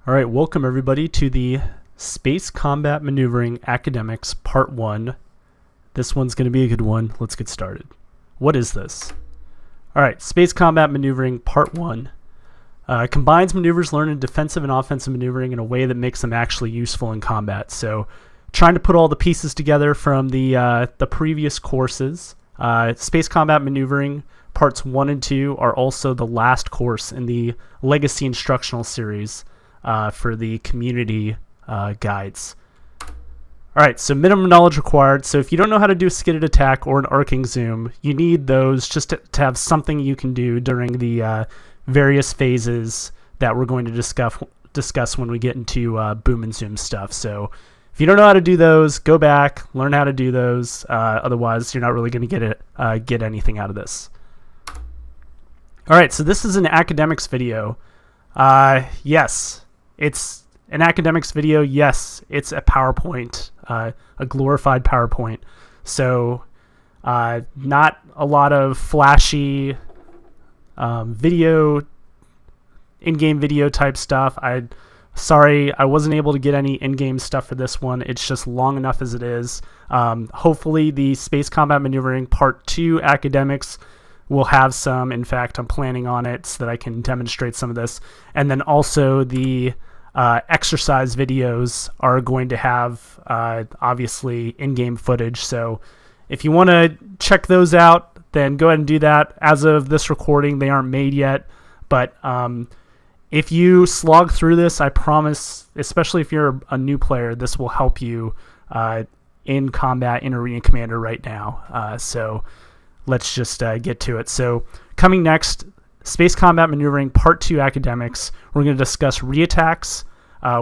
All right, welcome everybody to the Space Combat Maneuvering Academics Part 1. This one's going to be a good one. Let's get started. What is this? All right, Space Combat Maneuvering Part 1 combines maneuvers learned in defensive and offensive maneuvering in a way that makes them actually useful in combat. So trying to put all the pieces together from the previous courses. Space Combat Maneuvering Parts 1 and 2 are also the last course in the Legacy Instructional series. For the community guides. All right, so minimum knowledge required. So if you don't know how to do a skidded attack or an arcing zoom, you need those just to have something you can do during the various phases that we're going to discuss when we get into boom and zoom stuff. So if you don't know how to do those, go back, learn how to do those. Otherwise, you're not really going to get anything out of this. All right, so this is an academics video. Yes. It's an academics video. Yes, it's a PowerPoint, a glorified PowerPoint. So not a lot of flashy video, in-game video type stuff. Sorry, I wasn't able to get any in-game stuff for this one. It's just long enough as it is. Hopefully the Space Combat Maneuvering Part 2 academics will have some. In fact, I'm planning on it so that I can demonstrate some of this. And then also the exercise videos are going to have obviously in-game footage. So if you want to check those out, then go ahead and do that. As of this recording, they aren't made yet. But if you slog through this, I promise, especially if you're a new player, this will help you in combat in Arena Commander right now. So let's just get to it. So coming next, Space Combat Maneuvering Part 2 Academics, we're going to discuss re-attacks,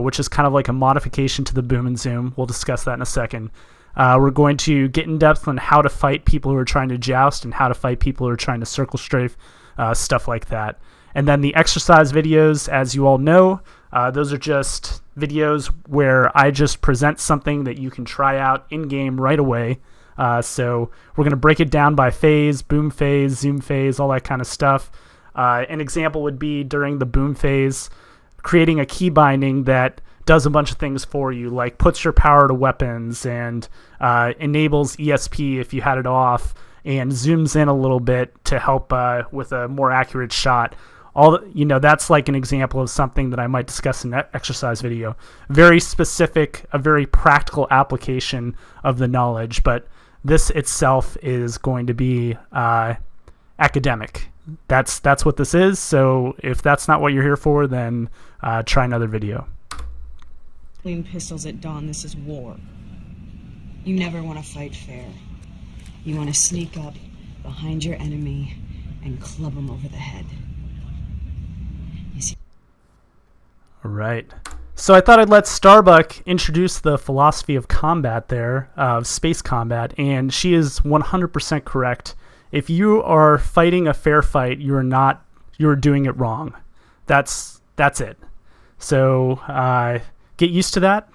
which is kind of like a modification to the boom and zoom. We'll discuss that in a second. We're going to get in depth on how to fight people who are trying to joust and how to fight people who are trying to circle strafe, stuff like that. And then the exercise videos, as you all know, those are just videos where I just present something that you can try out in-game right away. So we're going to break it down by phase, boom phase, zoom phase, all that kind of stuff. An example would be during the boom phase, creating a key binding that does a bunch of things for you, like puts your power to weapons and enables ESP if you had it off, and zooms in a little bit to help with a more accurate shot. That's like an example of something that I might discuss in that exercise video. Very specific, a very practical application of the knowledge, but this itself is going to be academic. That's what this is. So if that's not what you're here for, then try another video. Clean pistols at dawn. This is war. You never want to fight fair. You want to sneak up behind your enemy and club them over the head. You see? All right. So I thought I'd let Starbuck introduce the philosophy of combat there, of space combat, and she is 100% correct. If you are fighting a fair fight, you're doing it wrong. That's it. So get used to that.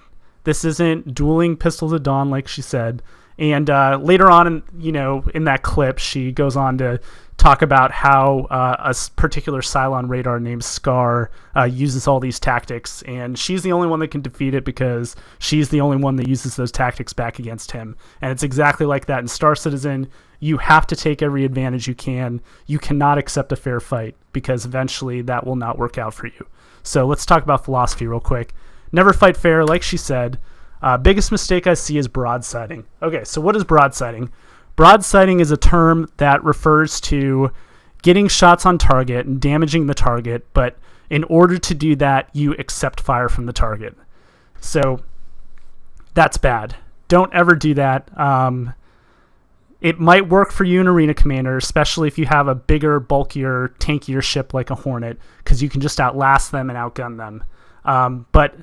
This isn't dueling pistols at dawn, like she said. And later on, in that clip, she goes on to talk about how a particular Cylon radar named Scar uses all these tactics, and she's the only one that can defeat it because she's the only one that uses those tactics back against him. And it's exactly like that in Star Citizen. You have to take every advantage you can. You cannot accept a fair fight because eventually that will not work out for you. So let's talk about philosophy real quick. Never fight fair, like she said. Biggest mistake I see is broadsiding. Okay, so what is broadsiding? Broadsiding is a term that refers to getting shots on target and damaging the target, but in order to do that, you accept fire from the target. So that's bad. Don't ever do that. It might work for you in Arena Commander, especially if you have a bigger, bulkier, tankier ship like a Hornet, because you can just outlast them and outgun them. But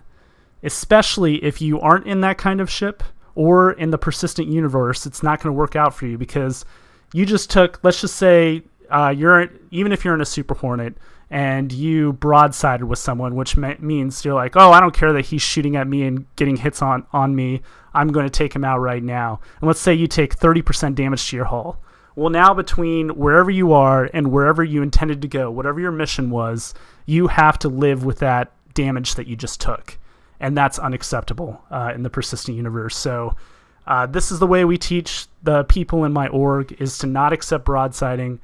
especially if you aren't in that kind of ship or in the persistent universe, it's not going to work out for you because you just took, let's just say, even if you're in a Super Hornet and you broadsided with someone, which means you're like, oh, I don't care that he's shooting at me and getting hits on me. I'm going to take him out right now. And let's say you take 30% damage to your hull. Well, now between wherever you are and wherever you intended to go, whatever your mission was, you have to live with that damage that you just took. And that's unacceptable in the persistent universe. So this is the way we teach the people in my org, is to not accept broadsiding.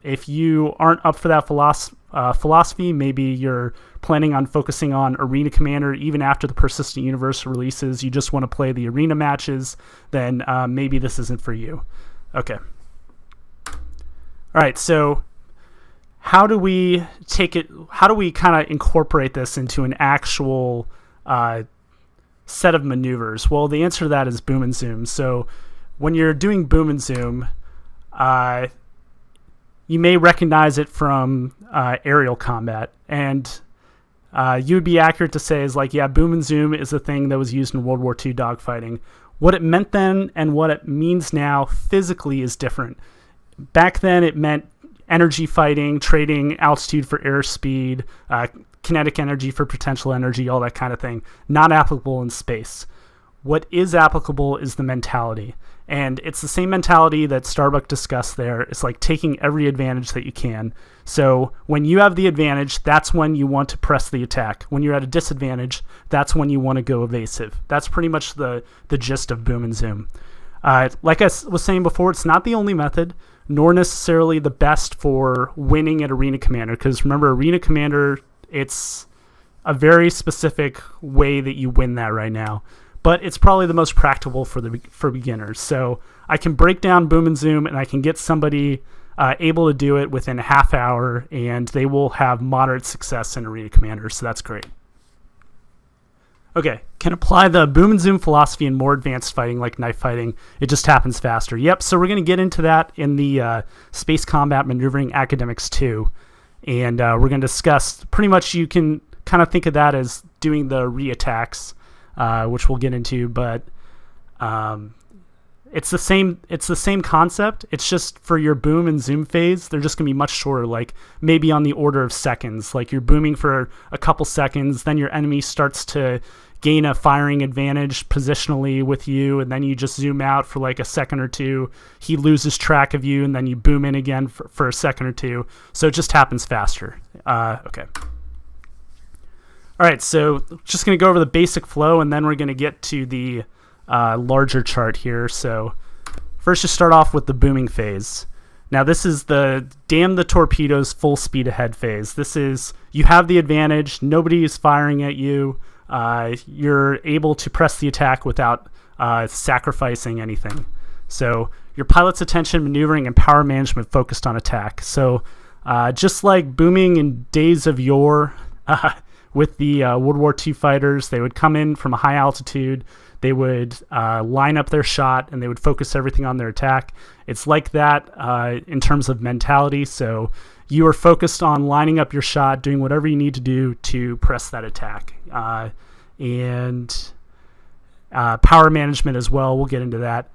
If you aren't up for that philosophy, maybe you're planning on focusing on Arena Commander even after the persistent universe releases, you just want to play the arena matches, then maybe this isn't for you. Okay. All right, so how do we kind of incorporate this into an actual set of maneuvers? Well, the answer to that is boom and zoom. So when you're doing boom and zoom, you may recognize it from aerial combat, and you would be accurate to say is like, yeah, boom and zoom is a thing that was used in World War II dogfighting. What it meant then and what it means now physically is different. Back then it meant energy fighting, trading altitude for airspeed, kinetic energy for potential energy, all that kind of thing. Not applicable in space. What is applicable is the mentality. And it's the same mentality that Starbuck discussed there. It's like taking every advantage that you can. So when you have the advantage, that's when you want to press the attack. When you're at a disadvantage, that's when you want to go evasive. That's pretty much the gist of boom and zoom. Like I was saying before, it's not the only method, nor necessarily the best for winning at Arena Commander. Because remember, Arena Commander, it's a very specific way that you win that right now. But it's probably the most practical for beginners. So I can break down boom and zoom, and I can get somebody able to do it within a half hour, and they will have moderate success in Arena Commander. So that's great. Okay, can apply the boom and zoom philosophy in more advanced fighting like knife fighting. It just happens faster. Yep, so we're going to get into that in the Space Combat Maneuvering Academics 2. And we're going to discuss, pretty much you can kind of think of that as doing the re-attacks, which we'll get into, but it's the same concept. It's just for your boom and zoom phase, they're just gonna be much shorter, like maybe on the order of seconds. Like you're booming for a couple seconds, then your enemy starts to gain a firing advantage positionally with you, and then you just zoom out for like a second or two. He loses track of you, and then you boom in again for a second or two. So it just happens faster. Okay. All right, so just going to go over the basic flow, and then we're going to get to the larger chart here. So first, just start off with the booming phase. Now, this is the damn the torpedoes full speed ahead phase. This is, you have the advantage. Nobody is firing at you. You're able to press the attack without sacrificing anything. So your pilot's attention, maneuvering, and power management focused on attack. So just like booming in days of yore, with the World War II fighters, they would come in from a high altitude, they would line up their shot, and they would focus everything on their attack. It's like that in terms of mentality. So you are focused on lining up your shot, doing whatever you need to do to press that attack. And power management as well, we'll get into that.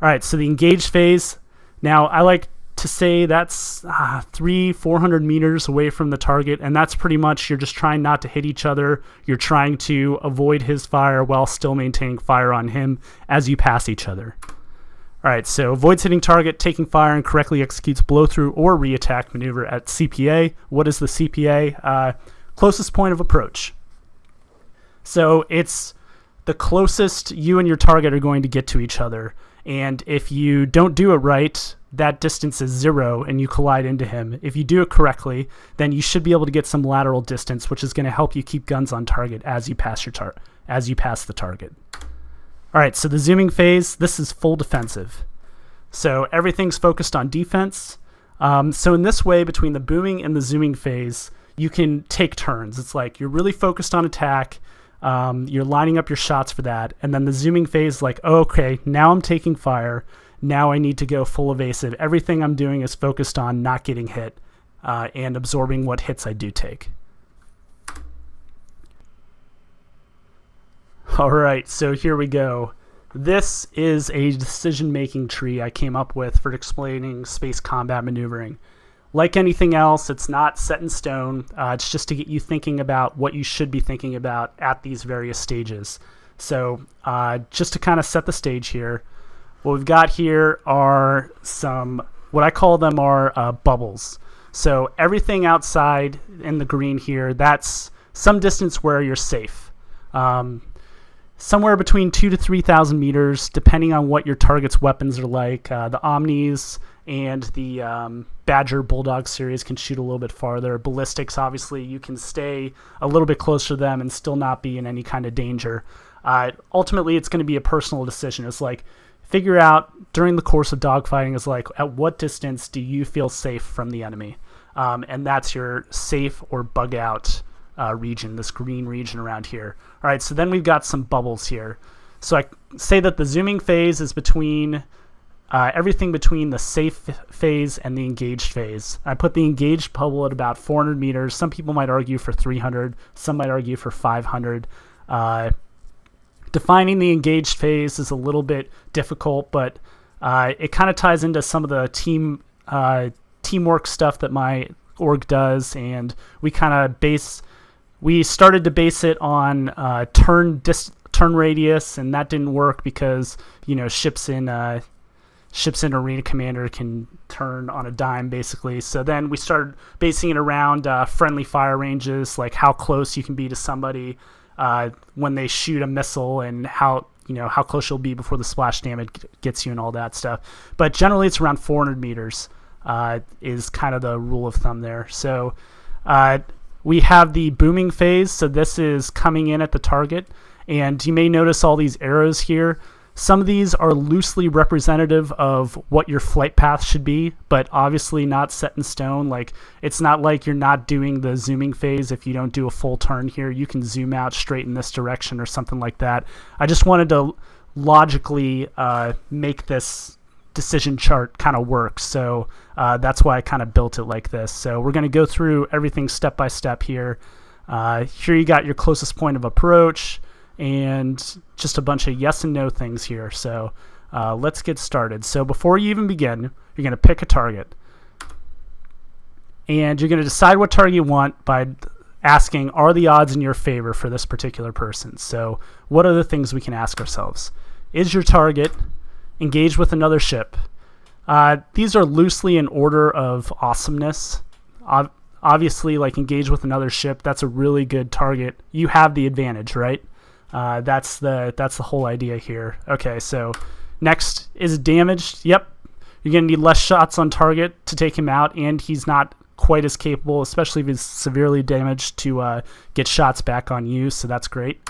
All right, so the engaged phase. Now, I like to say that's 300-400 meters away from the target, and that's pretty much, you're just trying not to hit each other. You're trying to avoid his fire while still maintaining fire on him as you pass each other. All right, so avoids hitting target, taking fire, and correctly executes blow-through or re-attack maneuver at CPA. What is the CPA? Closest point of approach. So it's the closest you and your target are going to get to each other. And if you don't do it right, that distance is 0 and you collide into him. If you do it correctly, then you should be able to get some lateral distance, which is going to help you keep guns on target as you pass the target. All right, so the zooming phase, this is full defensive. So everything's focused on defense. So in this way, between the booming and the zooming phase, you can take turns. It's like you're really focused on attack. You're lining up your shots for that. And then the zooming phase, like, oh, okay, now I'm taking fire. Now I need to go full evasive. Everything I'm doing is focused on not getting hit and absorbing what hits I do take. All right, so here we go. This is a decision-making tree I came up with for explaining space combat maneuvering. Like anything else, it's not set in stone. It's just to get you thinking about what you should be thinking about at these various stages. So just to kind of set the stage here, what we've got here are some, what I call them are bubbles. So everything outside in the green here, that's some distance where you're safe. Somewhere between 2,000 to 3,000 meters, depending on what your target's weapons are like. The Omnis and the Badger Bulldog series can shoot a little bit farther. Ballistics, obviously, you can stay a little bit closer to them and still not be in any kind of danger. Ultimately, it's going to be a personal decision. It's like, figure out during the course of dogfighting is like, at what distance do you feel safe from the enemy? And that's your safe or bug out region, this green region around here. All right, so then we've got some bubbles here. So I say that the zooming phase is between everything between the safe phase and the engaged phase. I put the engaged bubble at about 400 meters. Some people might argue for 300. Some might argue for 500. Defining the engaged phase is a little bit difficult, but it kind of ties into some of the teamwork stuff that my org does, and we started to base it on turn radius, and that didn't work because ships in Arena Commander can turn on a dime basically. So then we started basing it around friendly fire ranges, like how close you can be to somebody when they shoot a missile, and how close you'll be before the splash damage gets you and all that stuff. But generally it's around 400 meters is kind of the rule of thumb there. So we have the booming phase. So this is coming in at the target, and you may notice all these arrows here. Some of these are loosely representative of what your flight path should be, but obviously not set in stone. Like, it's not like you're not doing the zooming phase. If you don't do a full turn here, you can zoom out straight in this direction or something like that. I just wanted to logically make this decision chart kind of work. So that's why I kind of built it like this. So we're going to go through everything step by step here. Here you got your closest point of approach, and just a bunch of yes and no things here. So let's get started. So before you even begin, you're going to pick a target, and you're going to decide what target you want by asking, are the odds in your favor for this particular person? So what are the things we can ask ourselves? Is your target engaged with another ship? These are loosely in order of awesomeness. Obviously, like, engage with another ship, that's a really good target. You have the advantage, right? That's the whole idea here. Okay, so next, is damaged. Yep, you're going to need less shots on target to take him out, and he's not quite as capable, especially if he's severely damaged, to get shots back on you, so that's great.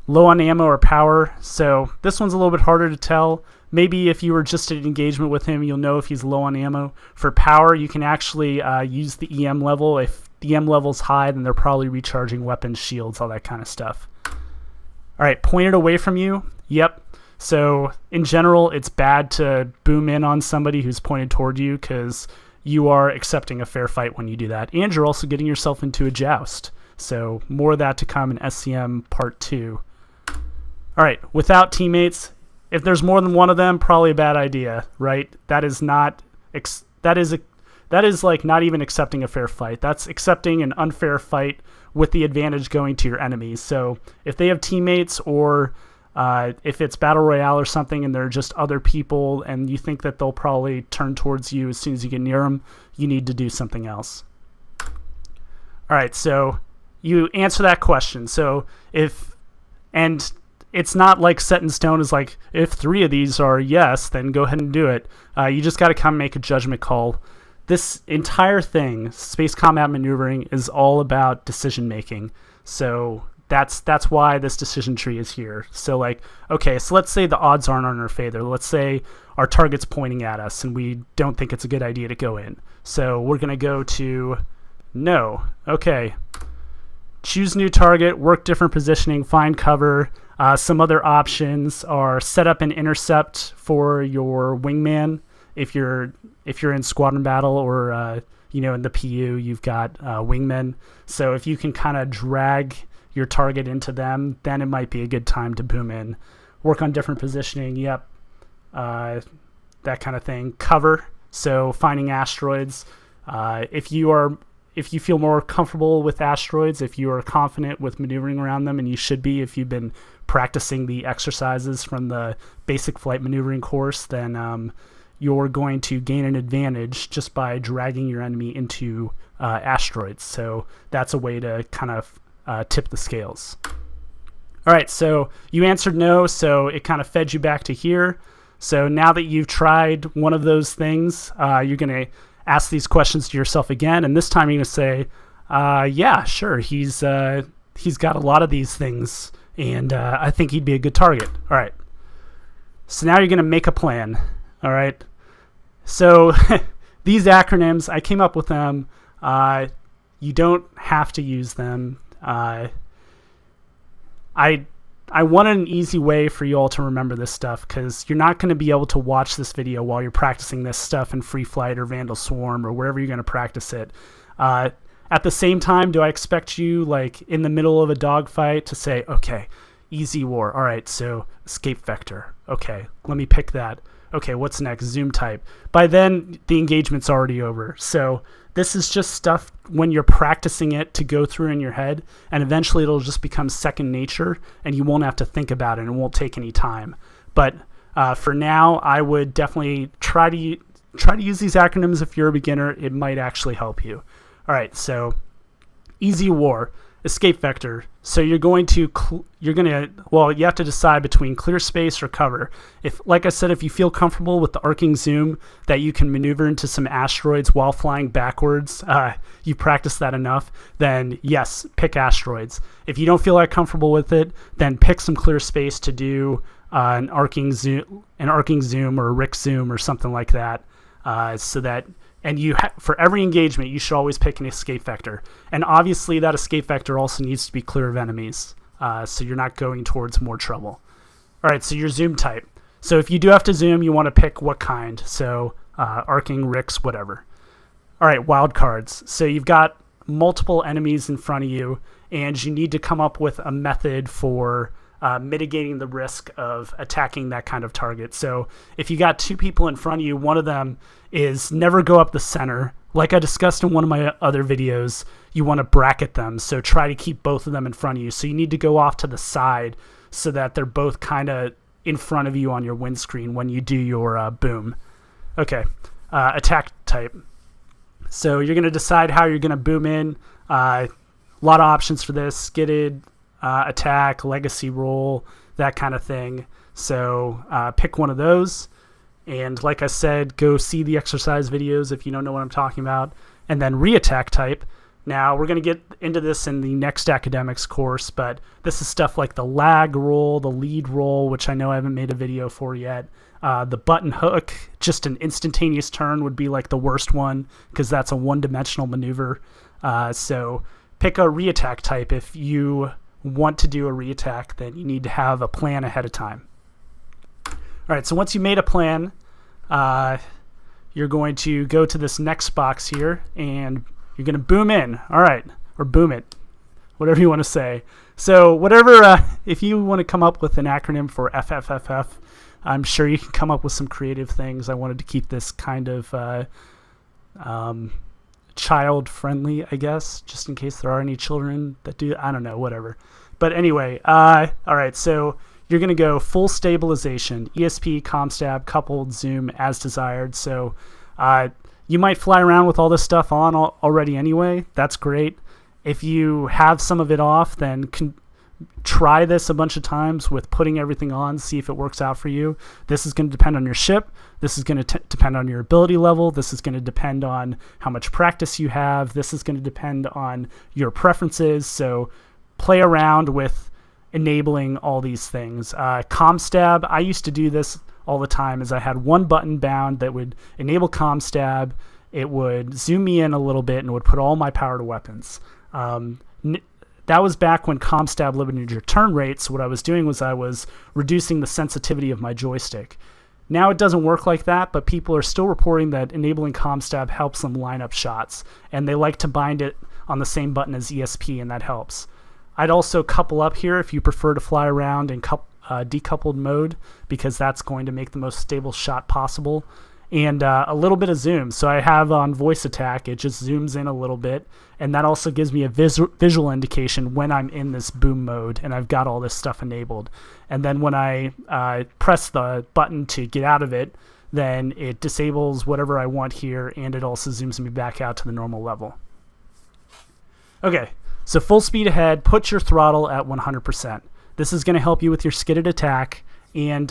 Low on ammo or power, so this one's a little bit harder to tell. Maybe if you were just at engagement with him, you'll know if he's low on ammo. For power, you can actually use the EM level. If the EM level's high, then they're probably recharging weapons, shields, all that kind of stuff. All right, pointed away from you. Yep. So in general, it's bad to boom in on somebody who's pointed toward you, because you are accepting a fair fight when you do that. And you're also getting yourself into a joust. So more of that to come in SCM Part 2. All right, without teammates, if there's more than one of them, probably a bad idea, right? That is like not even accepting a fair fight. That's accepting an unfair fight with the advantage going to your enemies. So if they have teammates, or if it's Battle Royale or something and they're just other people and you think that they'll probably turn towards you as soon as you get near them, you need to do something else. All right, so you answer that question. So and it's not like set in stone. Is like, if 3 of these are yes, then go ahead and do it. You just got to come make a judgment call. This entire thing, space combat maneuvering, is all about decision making. So that's why this decision tree is here. So like, okay, so let's say the odds aren't on our favor. Let's say our target's pointing at us and we don't think it's a good idea to go in. So we're going to go to no. Okay. Choose new target, work different positioning, find cover. Some other options are set up an intercept for your wingman. If you're in squadron battle, or in the PU, you've got wingmen. So if you can kind of drag your target into them, then it might be a good time to boom in. Work on different positioning. Yep, that kind of thing. Cover. So finding asteroids. If you feel more comfortable with asteroids, if you are confident with maneuvering around them, and you should be if you've been practicing the exercises from the basic flight maneuvering course, then you're going to gain an advantage just by dragging your enemy into asteroids. So that's a way to kind of tip the scales. All right, so you answered no, so it kind of fed you back to here. So now that you've tried one of those things, you're going to ask these questions to yourself again, and this time you're going to say, yeah, sure, he's got a lot of these things, and I think he'd be a good target. All right. So now you're going to make a plan. All right. So these acronyms, I came up with them. You don't have to use them. I wanted an easy way for you all to remember this stuff, because you're not going to be able to watch this video while you're practicing this stuff in Free Flight or Vandal Swarm or wherever you're going to practice it. At the same time, do I expect you, like, in the middle of a dogfight to say, okay, easy war. All right, so escape vector. Okay, let me pick that. Okay, what's next? Zoom type. By then, the engagement's already over. So this is just stuff when you're practicing it to go through in your head, and eventually it'll just become second nature, and you won't have to think about it, and it won't take any time. But for now, I would definitely try to use these acronyms if you're a beginner. It might actually help you. All right, so easy war, escape vector. So you have to decide between clear space or cover. If, like I said, if you feel comfortable with the arcing zoom that you can maneuver into some asteroids while flying backwards, you practice that enough, then yes, pick asteroids. If you don't feel that comfortable with it, then pick some clear space to do an arcing zoom or a Rick zoom or something like that, so that. And for every engagement, you should always pick an escape vector. And obviously, that escape vector also needs to be clear of enemies, so you're not going towards more trouble. All right, so your zoom type. So if you do have to zoom, you want to pick what kind. So arcing, Ricks, whatever. All right, wildcards. So you've got multiple enemies in front of you, and you need to come up with a method for mitigating the risk of attacking that kind of target. So if you got two people in front of you, one of them is never go up the center. Like I discussed in one of my other videos, you want to bracket them. So try to keep both of them in front of you. So you need to go off to the side so that they're both kind of in front of you on your windscreen when you do your boom. Okay, attack type. So you're going to decide how you're going to boom in. A lot of options for this: skidded, attack, legacy roll, that kind of thing. So pick one of those. And like I said, go see the exercise videos if you don't know what I'm talking about. And then re-attack type. Now, we're going to get into this in the next academics course, but this is stuff like the lag roll, the lead roll, which I know I haven't made a video for yet. The button hook, just an instantaneous turn would be like the worst one, because that's a one-dimensional maneuver. So pick a re-attack type. If you want to do a re-attack, then you need to have a plan ahead of time. All right, so once you made a plan, you're going to go to this next box here, and you're going to boom in. All right, or boom it, whatever you want to say. So whatever, if you want to come up with an acronym for FFFF, I'm sure you can come up with some creative things. I wanted to keep this kind of child-friendly, I guess, just in case there are any children that do, I don't know, whatever. But anyway, all right, so you're going to go full stabilization, ESP, ComStab, coupled, zoom, as desired. So you might fly around with all this stuff on already anyway. That's great. If you have some of it off, then try this a bunch of times with putting everything on, see if it works out for you. This is going to depend on your ship. This is going to depend on your ability level. This is going to depend on how much practice you have. This is going to depend on your preferences. So play around with enabling all these things. ComStab, I used to do this all the time, is I had one button bound that would enable ComStab. It would zoom me in a little bit and would put all my power to weapons. That was back when ComStab limited your turn rate, so what I was doing was I was reducing the sensitivity of my joystick. Now it doesn't work like that, but people are still reporting that enabling ComStab helps them line up shots, and they like to bind it on the same button as ESP, and that helps. I'd also couple up here if you prefer to fly around in decoupled mode, because that's going to make the most stable shot possible. And a little bit of zoom. So I have on voice attack, it just zooms in a little bit, and that also gives me a visual indication when I'm in this boom mode and I've got all this stuff enabled. And then when I press the button to get out of it, then it disables whatever I want here, and it also zooms me back out to the normal level. Okay, So full speed ahead, put your throttle at 100%. This is going to help you with your skidded attack. And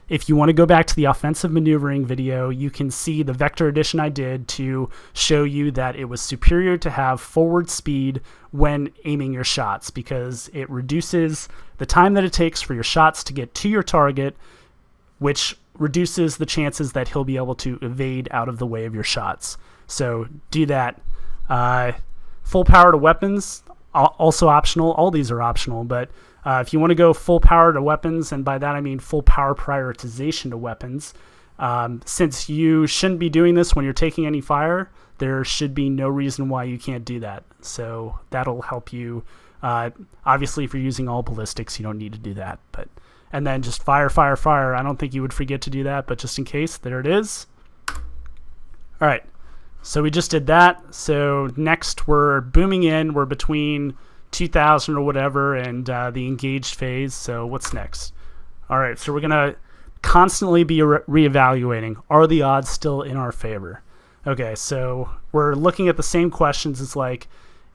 if you want to go back to the offensive maneuvering video, you can see the vector addition I did to show you that it was superior to have forward speed when aiming your shots, because it reduces the time that it takes for your shots to get to your target, which reduces the chances that he'll be able to evade out of the way of your shots. So do that. Full power to weapons, also optional. All these are optional, but if you want to go full power to weapons, and by that I mean full power prioritization to weapons, since you shouldn't be doing this when you're taking any fire, there should be no reason why you can't do that. So that'll help you. Obviously, if you're using all ballistics, you don't need to do that. And then just fire, fire, fire. I don't think you would forget to do that, but just in case, there it is. All right. So we just did that. So next we're booming in. We're between 2000 or whatever and the engaged phase. So what's next? All right. So we're going to constantly be reevaluating. Are the odds still in our favor? Okay. So we're looking at the same questions. It's like,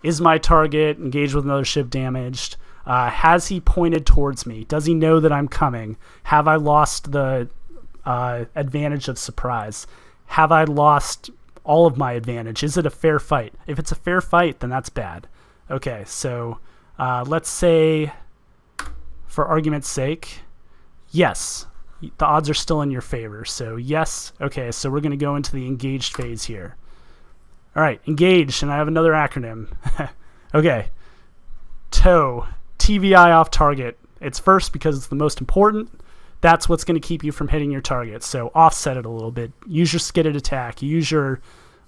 is my target engaged with another ship damaged? Has he pointed towards me? Does he know that I'm coming? Have I lost the advantage of surprise? Have I lost all of my advantage? Is it a fair fight? If it's a fair fight, then that's bad. Okay, so let's say, for argument's sake, yes, the odds are still in your favor. So yes, okay, so we're going to go into the engaged phase here. All right, engaged, and I have another acronym. Okay, TOW, TVI off target. It's first because it's the most important. That's what's going to keep you from hitting your target. So offset it a little bit. Use your skidded attack. Use your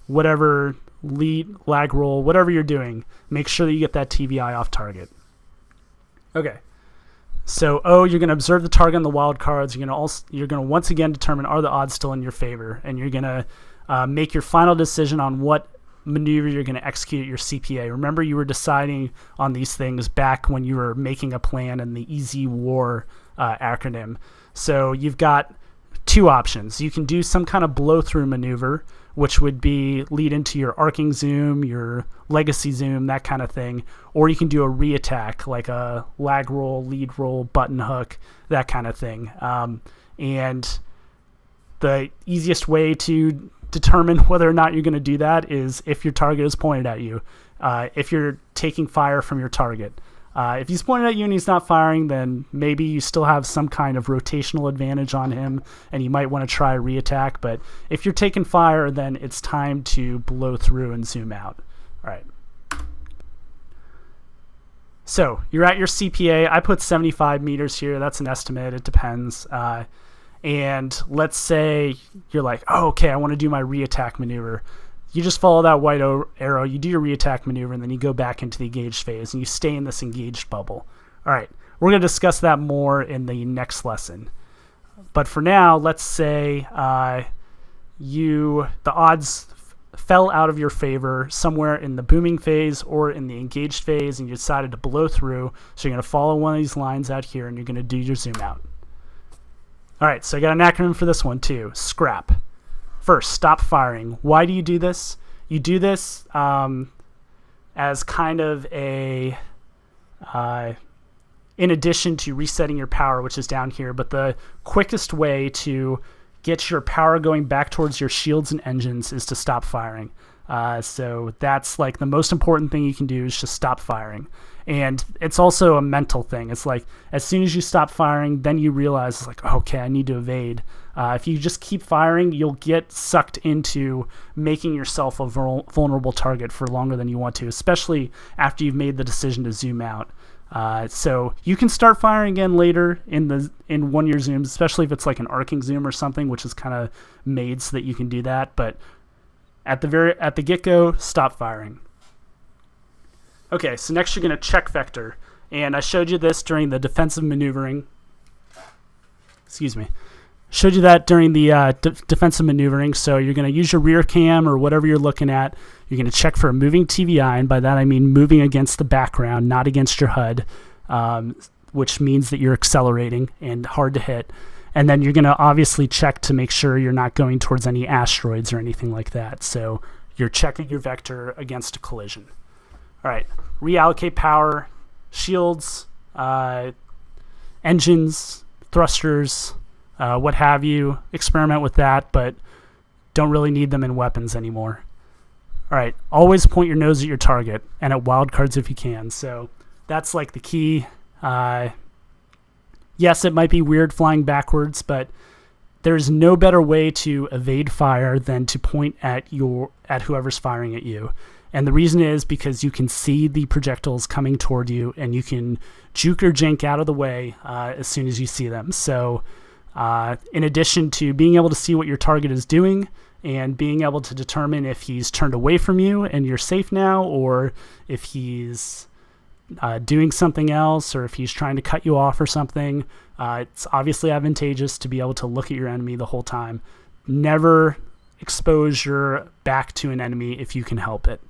whatever lead, lag roll, whatever you're doing. Make sure that you get that TVI off target. Okay. So you're going to observe the target on the wild cards. You're going to once again determine, are the odds still in your favor, and you're going to make your final decision on what maneuver you're going to execute at your CPA. Remember, you were deciding on these things back when you were making a plan in the Easy War acronym. So you've got two options. You can do some kind of blow-through maneuver, which would be lead into your arcing zoom, your legacy zoom, that kind of thing. Or you can do a re-attack, like a lag roll, lead roll, button hook, that kind of thing. And the easiest way to determine whether or not you're going to do that is if your target is pointed at you. If you're taking fire from your target. If he's pointed at you and he's not firing, then maybe you still have some kind of rotational advantage on him and you might want to try a re-attack. But if you're taking fire, then it's time to blow through and zoom out. All right. So you're at your CPA. I put 75 meters here. That's an estimate. It depends. And let's say you're like, oh, okay, I want to do my re-attack maneuver. You just follow that white arrow, you do your re-attack maneuver, and then you go back into the engaged phase, and you stay in this engaged bubble. All right, we're going to discuss that more in the next lesson. But for now, let's say the odds fell out of your favor somewhere in the booming phase or in the engaged phase, and you decided to blow through. So you're going to follow one of these lines out here, and you're going to do your zoom out. All right, so I got an acronym for this one too, SCRAP. First, stop firing. Why do you do this? You do this as kind of a, in addition to resetting your power, which is down here, but the quickest way to get your power going back towards your shields and engines is to stop firing. So that's like the most important thing you can do is just stop firing. And it's also a mental thing. It's like as soon as you stop firing, then you realize it's like, okay, I need to evade. If you just keep firing, you'll get sucked into making yourself a vulnerable target for longer than you want to, especially after you've made the decision to zoom out. So you can start firing again later in 1 year zooms, especially if it's like an arcing zoom or something, which is kind of made so that you can do that. But at the get-go, stop firing. Okay, so next you're going to check vector. And I showed you this during the defensive maneuvering. Excuse me. Showed you that during the defensive maneuvering. So you're going to use your rear cam or whatever you're looking at. You're going to check for a moving TVI, and by that I mean moving against the background, not against your HUD, which means that you're accelerating and hard to hit. And then you're going to obviously check to make sure you're not going towards any asteroids or anything like that. So you're checking your vector against a collision. All right, reallocate power, shields, engines, thrusters, what have you. Experiment with that, but don't really need them in weapons anymore. All right, always point your nose at your target and at wildcards if you can. So that's like the key. Yes, it might be weird flying backwards, but there's no better way to evade fire than to point at whoever's firing at you. And the reason is because you can see the projectiles coming toward you, and you can juke or jank out of the way as soon as you see them. So in addition to being able to see what your target is doing and being able to determine if he's turned away from you and you're safe now, or if he's doing something else, or if he's trying to cut you off or something, it's obviously advantageous to be able to look at your enemy the whole time. Never expose your back to an enemy if you can help it.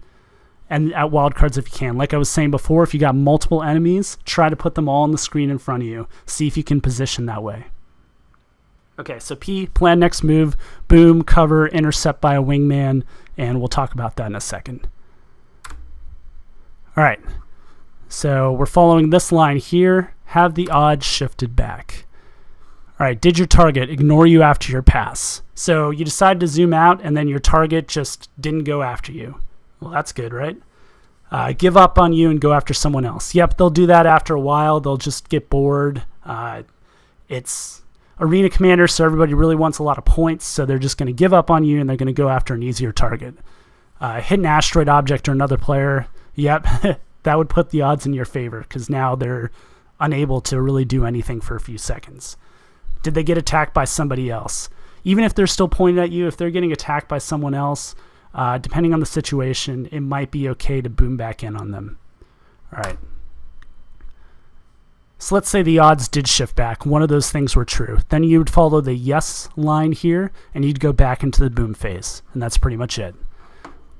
And at wildcards if you can. Like I was saying before, if you got multiple enemies, try to put them all on the screen in front of you. See if you can position that way. Okay, so P, plan next move, boom, cover, intercept by a wingman, and we'll talk about that in a second. All right, so we're following this line here. Have the odds shifted back. All right, did your target ignore you after your pass? So you decide to zoom out, and then your target just didn't go after you. Well, that's good, right? Give up on you and go after someone else. Yep, they'll do that after a while. They'll just get bored. It's Arena Commander, so everybody really wants a lot of points, so they're just going to give up on you, and they're going to go after an easier target. Hit an asteroid object or another player. Yep, that would put the odds in your favor, because now they're unable to really do anything for a few seconds. Did they get attacked by somebody else? Even if they're still pointing at you, if they're getting attacked by someone else, depending on the situation, it might be okay to boom back in on them. All right. So let's say the odds did shift back. One of those things were true. Then you would follow the yes line here, and you'd go back into the boom phase, and that's pretty much it.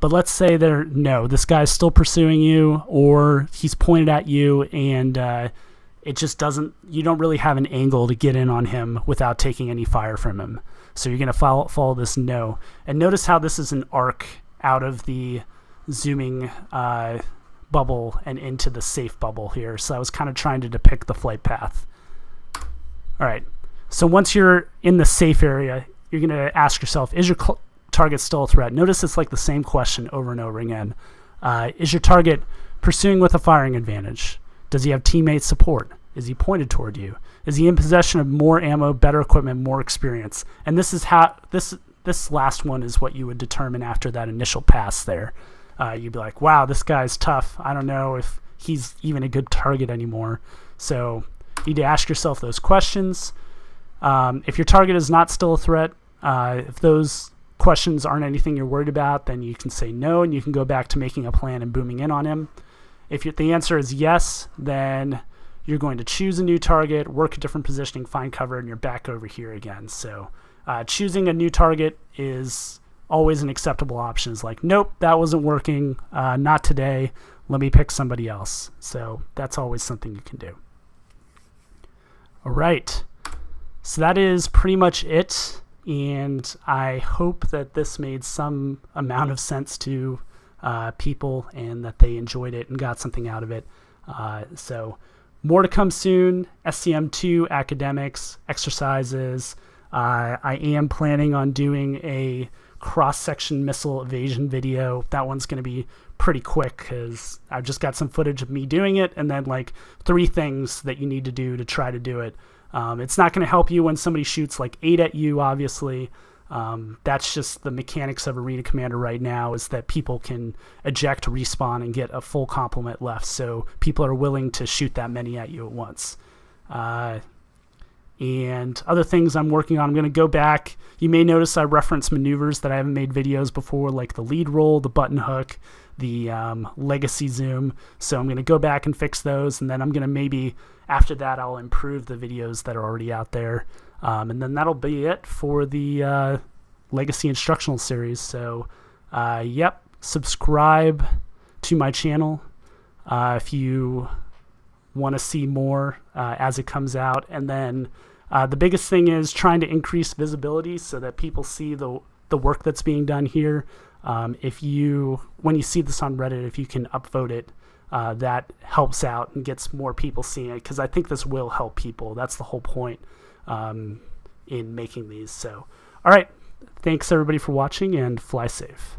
But let's say no, this guy's still pursuing you, or he's pointed at you, and it just you don't really have an angle to get in on him without taking any fire from him. So you're going to follow this no. And notice how this is an arc out of the zooming bubble and into the safe bubble here. So I was kind of trying to depict the flight path. All right. So once you're in the safe area, you're going to ask yourself, is your target still a threat? Notice it's like the same question over and over again. Is your target pursuing with a firing advantage? Does he have teammate support? Is he pointed toward you? Is he in possession of more ammo, better equipment, more experience? And this is how this last one is what you would determine after that initial pass there. You'd be like, wow, this guy's tough. I don't know if he's even a good target anymore. So you need to ask yourself those questions. If your target is not still a threat, if those questions aren't anything you're worried about, then you can say no, and you can go back to making a plan and booming in on him. If the answer is yes, then you're going to choose a new target, work a different positioning, find cover, and you're back over here again. So choosing a new target is always an acceptable option. It's like, nope, that wasn't working, not today, let me pick somebody else. So that's always something you can do. All right, so that is pretty much it, and I hope that this made some amount of sense to people and that they enjoyed it and got something out of it. So more to come soon. SCM2 academics, exercises. I am planning on doing a cross-section missile evasion video. That one's going to be pretty quick because I've just got some footage of me doing it, and then like 3 things that you need to do to try to do it. It's not going to help you when somebody shoots like 8 at you, obviously. That's just the mechanics of Arena Commander right now, is that people can eject, respawn, and get a full complement left, so people are willing to shoot that many at you at once. And other things I'm working on, I'm going to go back. You may notice I reference maneuvers that I haven't made videos before, like the lead roll, the button hook, the legacy zoom. So I'm going to go back and fix those, and then I'm going to maybe, after that, I'll improve the videos that are already out there. And then that'll be it for the Legacy Instructional series. So, yep, subscribe to my channel if you want to see more as it comes out. And then the biggest thing is trying to increase visibility so that people see the work that's being done here. When you see this on Reddit, if you can upvote it that helps out and gets more people seeing it, because I think this will help people. That's the whole point in making these. So, all right. Thanks everybody for watching, and fly safe.